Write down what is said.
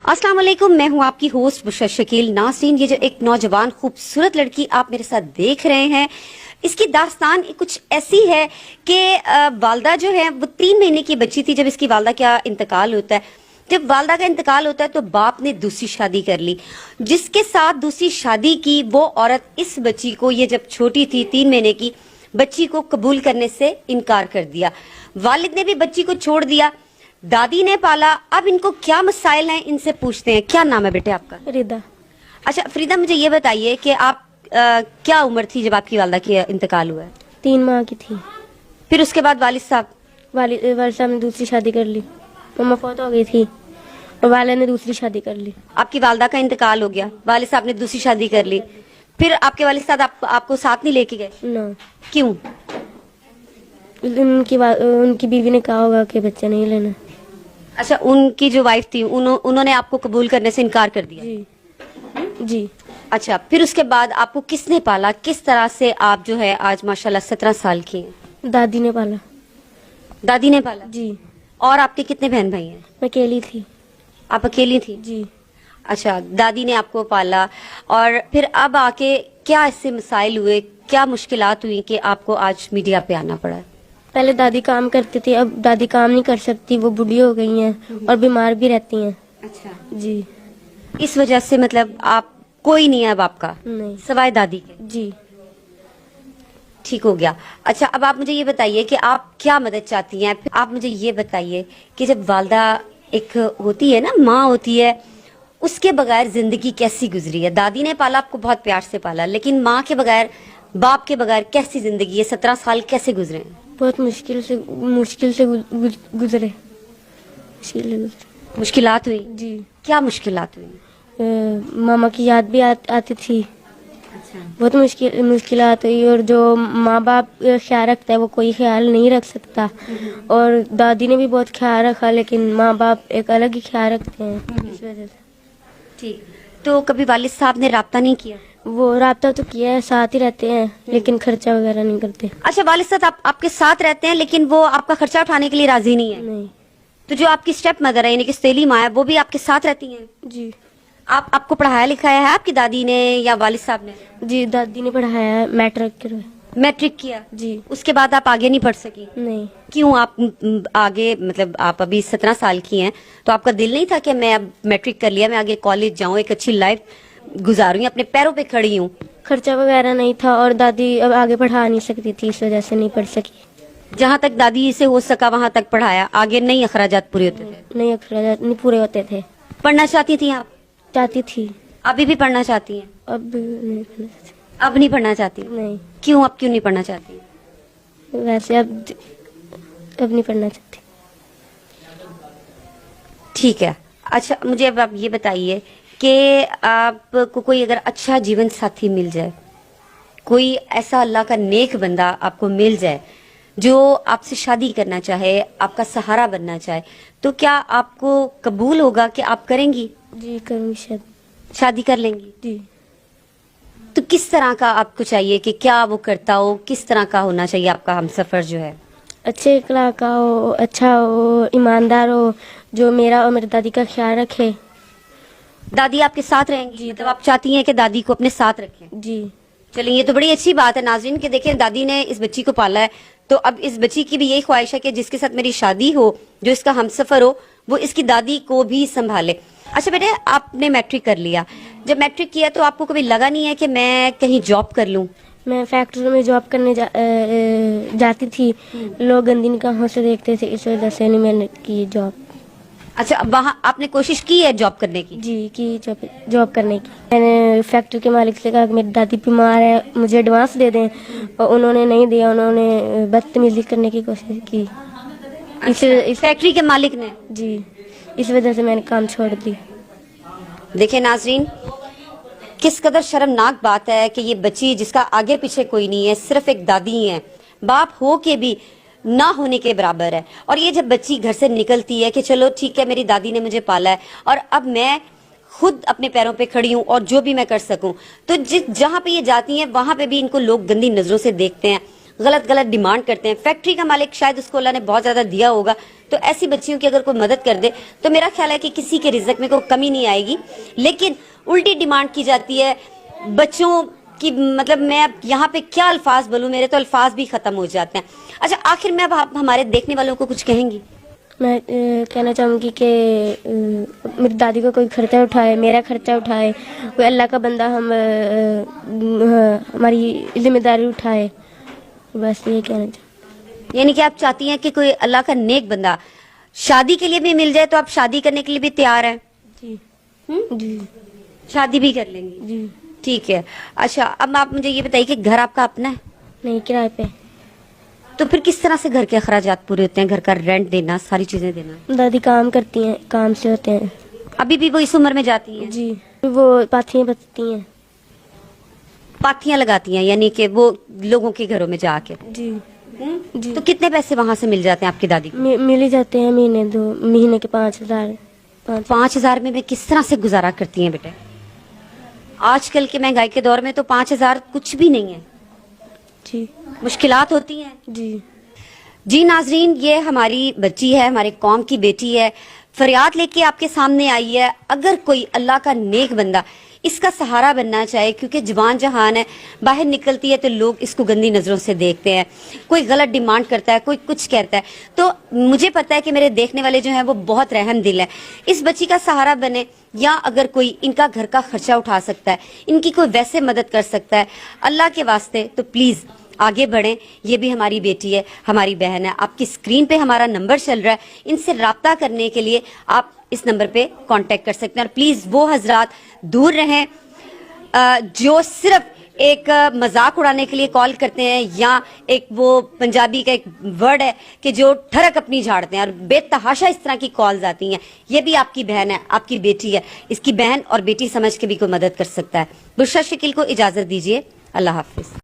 अस्सलाम वालेकुम, मैं हूं आपकी होस्ट बुशरा शकील। नाज़रीन, ये जो एक नौजवान खूबसूरत लड़की आप मेरे साथ देख रहे हैं, इसकी दास्तान कुछ ऐसी है कि वालदा जो है वो 3 महीने की बच्ची थी जब इसकी वालदा का इंतकाल होता है। जब वालदा का इंतकाल होता है तो बाप ने दूसरी शादी कर ली। जिसके साथ दूसरी शादी की वो औरत इस बच्ची को, ये जब छोटी थी 3 महीने की बच्ची को कबूल करने से इनकार कर दिया। वालिद ने भी बच्ची को छोड़ दिया, दादी ने पाला। अब इनको क्या मसाइल हैं इनसे पूछते हैं। क्या नाम है बेटे आपका? फरीदा। अच्छा फरीदा, मुझे ये बताइए कि आप क्या उम्र थी जब आपकी वालदा की इंतकाल हुआ है? 3 माह की थी। फिर उसके बाद वालिद साहब साहब ने दूसरी शादी कर ली। मम्मा फौत हो गई थी और वालिद ने दूसरी शादी कर ली। आपकी वालदा का इंतकाल हो गया, वालिद साहब ने दूसरी शादी कर ली, फिर आपके वालिद साहब आपको साथ नहीं लेके गए? ना। क्यों? उनकी बीवी ने कहा होगा कि बच्चा नहीं लेना। अच्छा, उनकी जो वाइफ थी उन्होंने आपको कबूल करने से इनकार कर दिया? जी जी। अच्छा, फिर उसके बाद आपको किसने पाला? किस तरह से आप जो है आज माशाल्लाह 17 साल की हैं? दादी ने पाला। दादी ने पाला? जी। और आपके कितने बहन भाई हैं? मैं अकेली थी। आप अकेली थी? जी। अच्छा, दादी ने आपको पाला और फिर अब आके क्या इससे मसाइल हुए, क्या मुश्किलात हुई कि आपको आज मीडिया पे आना पड़ा? पहले दादी काम करती थी, अब दादी काम नहीं कर सकती, वो बूढ़ी हो गई हैं और बीमार भी रहती हैं। अच्छा, जी। इस वजह से मतलब आप कोई नहीं है अब आपका नहीं। सवाए दादी के? जी। ठीक हो गया। अच्छा, अब आप मुझे ये बताइए कि आप क्या मदद चाहती हैं। आप मुझे ये बताइए कि जब वालदा एक होती है ना, माँ होती है, उसके बगैर जिंदगी कैसी गुजरी है? दादी ने पाला, आपको बहुत प्यार से पाला, लेकिन माँ के बगैर, बाप के बगैर कैसी जिंदगी है? 17 साल कैसे गुजरे हैं? बहुत मुश्किल से गुजरे। मुश्किलात हुई? जी। क्या मुश्किलात हुई? मामा की याद भी आती थी। अच्छा। बहुत मुश्किलात हुई और जो माँ बाप ख्याल रखता है वो कोई ख्याल नहीं रख सकता। और दादी ने भी बहुत ख्याल रखा, लेकिन माँ बाप एक अलग ही ख्याल रखते हैं इस वजह से। ठीक, तो कभी वालिद साहब ने राब्ता नहीं किया? वो राब्ता तो किया है, साथ ही रहते हैं, लेकिन खर्चा वगैरह नहीं करते। अच्छा, वालिद साहब आपके साथ रहते हैं लेकिन वो आपका खर्चा उठाने के लिए राजी नहीं है? नहीं। तो जो आपकी स्टेप मदर है यानी कि सौतेली माँ है, वो भी आपके साथ रहती हैं? जी। आपको पढ़ाया लिखाया है आपकी दादी ने या वालिद साहब ने? जी, दादी ने पढ़ाया है, मैट्रिक किया? जी। उसके बाद आप आगे नहीं पढ़ सकी? नहीं। क्यों? आप आगे मतलब आप अभी 17 साल की हैं, तो आपका दिल नहीं था कि मैं अब मैट्रिक कर लिया, मैं आगे कॉलेज जाऊं, एक अच्छी लाइफ गुजारूं, अपने पैरों पे खड़ी हूं? खर्चा वगैरह नहीं था और दादी अब आगे पढ़ा नहीं सकती थी, इस वजह से नहीं पढ़ सकी। जहाँ तक दादी से हो सका वहाँ तक पढ़ाया, आगे नहीं अखराजात पूरे होते थे? नहीं, अखराजात नहीं पूरे होते थे। पढ़ना चाहती थी आप? चाहती थी। अभी भी पढ़ना चाहती हैं? अब नहीं पढ़ना चाहती। अब नहीं पढ़ना चाहती? नहीं। क्यों? अब क्यों नहीं पढ़ना चाहती? वैसे अब नहीं पढ़ना चाहती। ठीक है। अच्छा, मुझे अब आप ये बताइए कि आपको कोई अगर अच्छा जीवन साथी मिल जाए, कोई ऐसा अल्लाह का नेक बंदा आपको मिल जाए जो आपसे शादी करना चाहे, आपका सहारा बनना चाहे, तो क्या आपको कबूल होगा कि आप करेंगी? जी, करूँगी। शादी कर लेंगी? जी। तो किस तरह का आपको चाहिए कि क्या वो करता हो, किस तरह का होना चाहिए आपका हमसफर जो है? अच्छे अखलाक का हो, अच्छा हो, ईमानदार हो, जो मेरा और मेरी दादी का ख्याल रखे। दादी आपके साथ रहेंगी? जी, मतलब आप चाहती हैं कि दादी को अपने साथ रखें? जी। चलिए, ये तो बड़ी अच्छी बात है नाज़रीन कि देखिए दादी ने इस बच्ची को पाला है, तो अब इस बच्ची की भी यही ख्वाहिश है कि जिसके साथ मेरी शादी हो, जो इसका हमसफर हो, वो इसकी दादी को भी संभाले। अच्छा बेटे, आपने मैट्रिक कर लिया, जब मैट्रिक किया तो आपको कभी लगा नहीं है कि मैं कहीं जॉब कर लूं? मैं फैक्ट्री में जॉब करने जाती थी, लोग गंदी निगाहों से देखते थे, इस वजह से नहीं मैंने की जॉब। अच्छा, वहाँ आपने कोशिश की है जॉब करने की? जी, की जॉब करने की। मैंने फैक्ट्री के मालिक से कहा कि मेरी दादी बीमार है, मुझे एडवांस दे दें, और उन्होंने नहीं दिया, उन्होंने बदतमीजी करने की कोशिश की। इस फैक्ट्री के मालिक ने? जी, इस वजह से मैंने काम छोड़ दी। देखिए नाजरीन, किस कदर शर्मनाक बात है कि ये बच्ची जिसका आगे पीछे कोई नहीं है, सिर्फ एक दादी ही है, बाप हो के भी ना होने के बराबर है। और ये जब बच्ची घर से निकलती है कि चलो ठीक है, मेरी दादी ने मुझे पाला है और अब मैं खुद अपने पैरों पे खड़ी हूँ और जो भी मैं कर सकूं, तो जहाँ पे ये जाती हैं वहां पे भी इनको लोग गंदी नजरों से देखते हैं, غلط ڈیمانڈ کرتے ہیں. فیکٹری کا مالک شاید اس کو اللہ نے بہت زیادہ دیا ہوگا, تو ایسی بچیوں کی اگر کوئی مدد کر دے تو میرا خیال ہے کہ کسی کے رزق میں کوئی کمی نہیں آئے گی. لیکن الٹی ڈیمانڈ کی جاتی ہے بچوں کی, مطلب میں اب یہاں پہ کیا الفاظ بولوں, میرے تو الفاظ بھی ختم ہو جاتے ہیں. اچھا, آخر میں اب آپ ہمارے دیکھنے والوں کو کچھ کہیں گی؟ میں کہنا چاہوں گی کہ میری دادی کو کوئی خرچہ اٹھائے, میرا خرچہ اٹھائے, کوئی اللہ کا بندہ ہماری ذمہ داری اٹھائے, بس یہ کہنا چاہوں. یعنی کہ آپ چاہتی ہیں کہ کوئی اللہ کا نیک بندہ شادی کے لیے بھی مل جائے تو آپ شادی کرنے کے لیے بھی تیار ہیں؟ جی جی شادی بھی کر لیں گی؟ جی. ٹھیک ہے. اچھا, اب آپ مجھے یہ بتائیے کہ گھر آپ کا اپنا ہے؟ نہیں, کرائے پہ. تو پھر کس طرح سے گھر کے اخراجات پورے ہوتے ہیں, گھر کا رینٹ دینا, ساری چیزیں دینا؟ دادی کام کرتی ہیں, کام سے ہوتے ہیں. ابھی بھی وہ اس عمر میں جاتی ہیں؟ جی, وہ پاتھیاں بچتی ہیں. پاتھیاں لگاتی ہیں, یعنی کہ وہ لوگوں کے گھروں میں جا کے؟ جی جی. تو کتنے پیسے وہاں سے مل جاتے ہیں آپ کی دادی کو؟ مل ہی جاتے ہیں مہینے کے 5,000. 5,000 میں کس طرح سے گزارا کرتی ہیں بیٹے؟ آج کل کے مہنگائی کے دور میں تو 5,000 کچھ بھی نہیں ہے. جی مشکلات ہوتی ہیں. جی. جی ناظرین, یہ ہماری بچی ہے, ہمارے قوم کی بیٹی ہے, فریاد لے کے آپ کے سامنے آئی ہے. اگر کوئی اللہ کا نیک بندہ اس کا سہارا بننا چاہے, کیونکہ جوان جہان ہے, باہر نکلتی ہے تو لوگ اس کو گندی نظروں سے دیکھتے ہیں, کوئی غلط ڈیمانڈ کرتا ہے, کوئی کچھ کہتا ہے, تو مجھے پتا ہے کہ میرے دیکھنے والے جو ہیں وہ بہت رحم دل ہے. اس بچی کا سہارا بنے, یا اگر کوئی ان کا گھر کا خرچہ اٹھا سکتا ہے, ان کی کوئی ویسے مدد کر سکتا ہے اللہ کے واسطے, تو پلیز آگے بڑھیں. یہ بھی ہماری بیٹی ہے, ہماری بہن ہے. آپ کی اسکرین پہ ہمارا نمبر چل رہا ہے, ان سے رابطہ کرنے کے لیے آپ اس نمبر پہ کانٹیکٹ کر سکتے ہیں. اور پلیز وہ حضرات دور رہیں جو صرف ایک مذاق اڑانے کے لیے کال کرتے ہیں, یا ایک وہ پنجابی کا ایک ورڈ ہے کہ جو ٹھڑک اپنی جھاڑتے ہیں, اور بے تحاشا اس طرح کی کالز آتی ہیں. یہ بھی آپ کی بہن ہے, آپ کی بیٹی ہے, اس کی بہن اور بیٹی سمجھ کے بھی کوئی مدد کر سکتا ہے. بشرا شکیل کو اجازت دیجیے. اللہ حافظ.